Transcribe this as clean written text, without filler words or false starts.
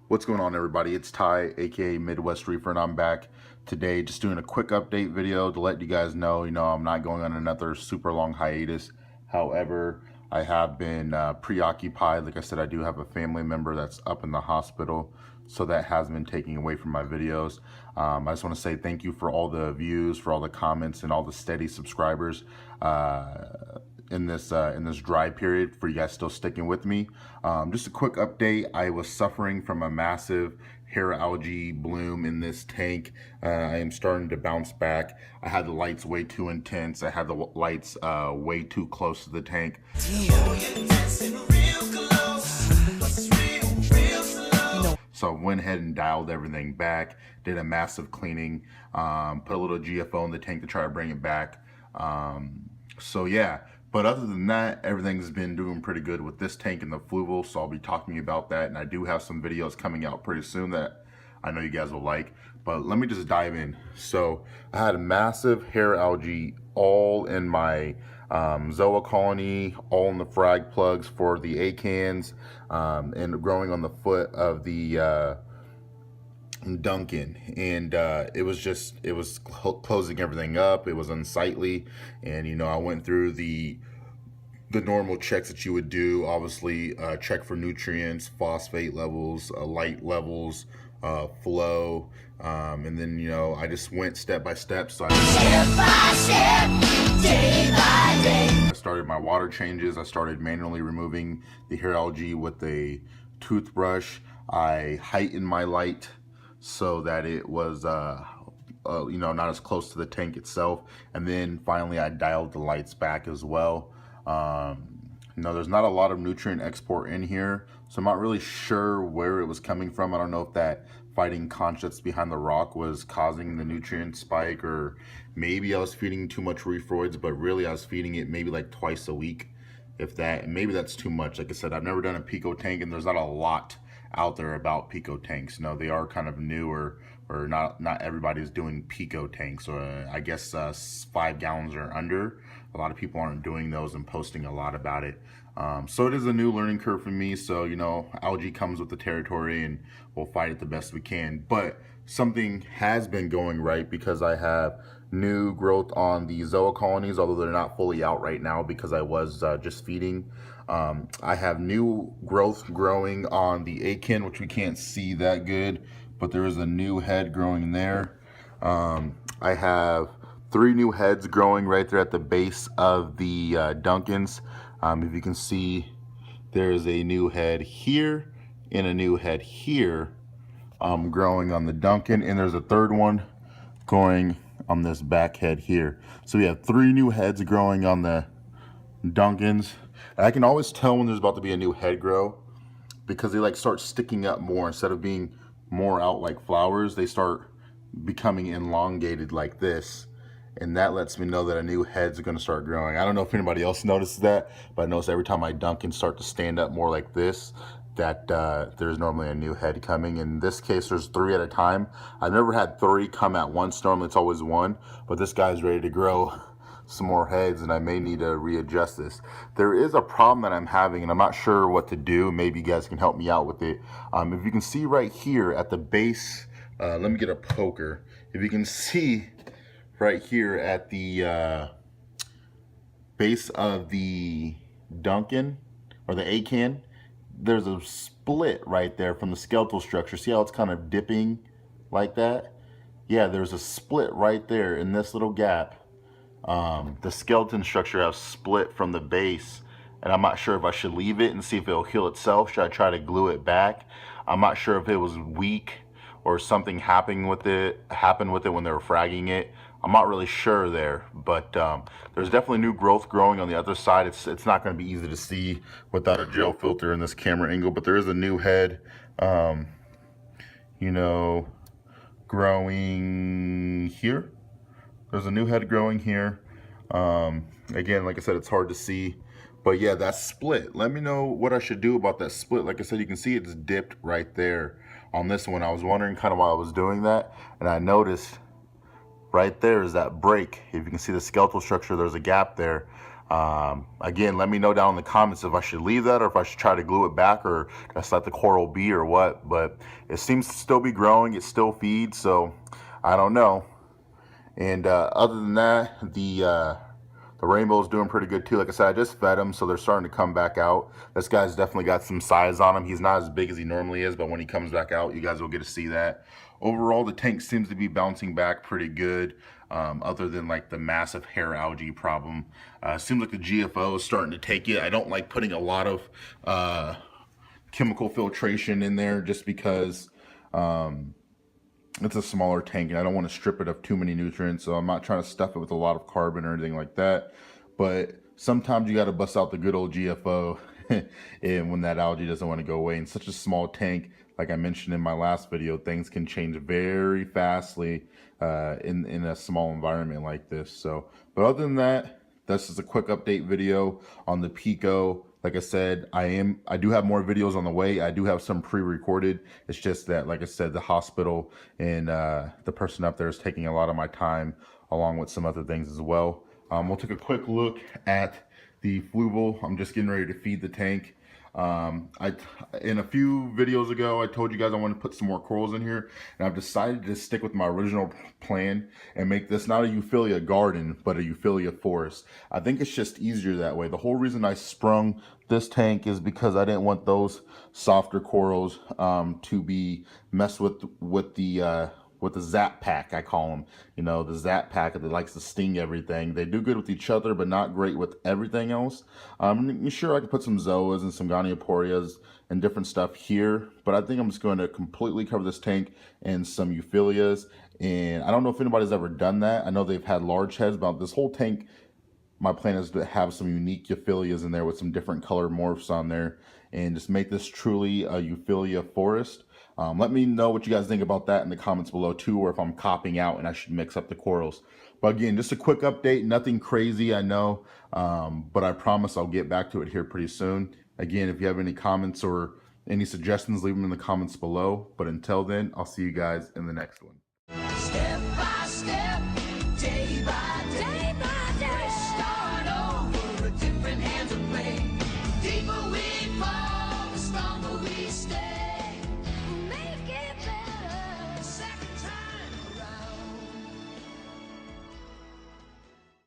What's going on, everybody? It's Ty, aka MidwestReefer, and I'm back today just doing a quick update video to let you guys know, I'm not going on another super long hiatus. However, I have been preoccupied. Like I said, I do have a family member that's up in the hospital, so that has been taking away from my videos. I just want to say thank you for all the views, for all the comments, and all the steady subscribers in this dry period, for you guys still sticking with me. Just a quick update. I was suffering from a massive hair algae bloom in this tank. I am starting to bounce back. I had the lights way too intense. I had the lights way too close to the tank. So I went ahead and dialed everything back, did a massive cleaning, put a little GFO in the tank to try to bring it back. So yeah, but other than that, everything's been doing pretty good with this tank and the Fluval, so I'll be talking about that, and I do have some videos coming out pretty soon that I know you guys will like, but let me just dive in. So I had a massive hair algae all in my Zoa colony, all in the frag plugs for the acans, and growing on the foot of the Duncan, and it was closing everything up. It was unsightly, and I went through the normal checks that you would do. Obviously, check for nutrients, phosphate levels, light levels, flow, and then I just went step by step. So I started my water changes. I started manually removing the hair algae with a toothbrush. I heightened my light so that it was not as close to the tank itself, and then finally I dialed the lights back as well. There's not a lot of nutrient export in here, so I'm not really sure where it was coming from. I don't know if that fighting conch that's behind the rock was causing the nutrient spike, or maybe I was feeding too much reefroids, but really I was feeding it maybe like twice a week, if that. Maybe that's too much. Like I said, I've never done a Pico tank, and there's not a lot out there about Pico tanks. They are kind of newer, or not everybody's doing Pico tanks, or I guess 5 gallons or under. A lot of people aren't doing those and posting a lot about it. So it is a new learning curve for me. So algae comes with the territory, and we'll fight it the best we can. But something has been going right, because I have new growth on the Zoa colonies, although they're not fully out right now because I was just feeding. I have new growth growing on the akin, which we can't see that good, but there is a new head growing there. I have 3 new heads growing right there at the base of the Duncans. If you can see, there's a new head here and a new head here growing on the Duncan, and there's a third one going on this back head here. So we have 3 new heads growing on the Duncans. And I can always tell when there's about to be a new head grow, because they start sticking up more. Instead of being more out like flowers, they start becoming elongated like this, and that lets me know that a new head's going to start growing. I don't know if anybody else notices that, but I notice every time my Duncans start to stand up more like this, that there's normally a new head coming. In this case, there's 3 at a time. I've never had 3 come at once. Normally it's always 1, but this guy's ready to grow some more heads, and I may need to readjust this. There is a problem that I'm having, and I'm not sure what to do. Maybe you guys can help me out with it. If you can see right here at the base, let me get a poker. If you can see right here at the base of the Duncan, or the acan, there's a split right there from the skeletal structure. See how it's kind of dipping like that? Yeah, there's a split right there in this little gap. The skeleton structure has split from the base, and I'm not sure if I should leave it and see if it'll heal itself. Should I try to glue it back? I'm not sure if it was weak or something happened with it when they were fragging it. I'm not really sure there, but there's definitely new growth growing on the other side. It's not going to be easy to see without a gel filter in this camera angle, but there is a new head, growing here. There's a new head growing here. Again, like I said, it's hard to see, but yeah, that's split. Let me know what I should do about that split. Like I said, you can see it's dipped right there on this one. I was wondering kind of why I was doing that, and I noticed right there is that break. If you can see the skeletal structure, there's a gap there. Again, let me know down in the comments if I should leave that or if I should try to glue it back or just let the coral be or what. But it seems to still be growing. It still feeds, so I don't know. And other than that, the rainbow's doing pretty good too. Like I said, I just fed him, so they're starting to come back out. This guy's definitely got some size on him. He's not as big as he normally is, but when he comes back out, you guys will get to see that. Overall, the tank seems to be bouncing back pretty good, other than like the massive hair algae problem. Seems like the GFO is starting to take it. I don't like putting a lot of chemical filtration in there just because it's a smaller tank and I don't want to strip it of too many nutrients, so I'm not trying to stuff it with a lot of carbon or anything like that. But sometimes you got to bust out the good old GFO and when that algae doesn't want to go away. In such a small tank, like I mentioned in my last video, things can change very fastly in a small environment like this. So, but other than that, this is a quick update video on the Pico. Like I said, I do have more videos on the way. I do have some pre-recorded. It's just that, like I said, the hospital and the person up there is taking a lot of my time, along with some other things as well. We'll take a quick look at the Fluval. I'm just getting ready to feed the tank. In a few videos ago, I told you guys I want to put some more corals in here, and I've decided to stick with my original plan and make this not a Euphilia garden, but a Euphilia forest. I think it's just easier that way. The whole reason I sprung this tank is because I didn't want those softer corals to be messed with the zap pack, I call them. You know, the zap pack that likes to sting everything. They do good with each other, but not great with everything else. Sure, I could put some zoas and some gonioporias and different stuff here, but I think I'm just going to completely cover this tank in some euphyllias. And I don't know if anybody's ever done that. I know they've had large heads, but this whole tank, my plan is to have some unique euphyllias in there with some different color morphs on there and just make this truly a euphilia forest. Let me know what you guys think about that in the comments below too, or if I'm copying out and I should mix up the corals. But again, just a quick update, nothing crazy, I know, but I promise I'll get back to it here pretty soon. Again, if you have any comments or any suggestions, leave them in the comments below. But until then, I'll see you guys in the next one. Step by step, day by day, start over.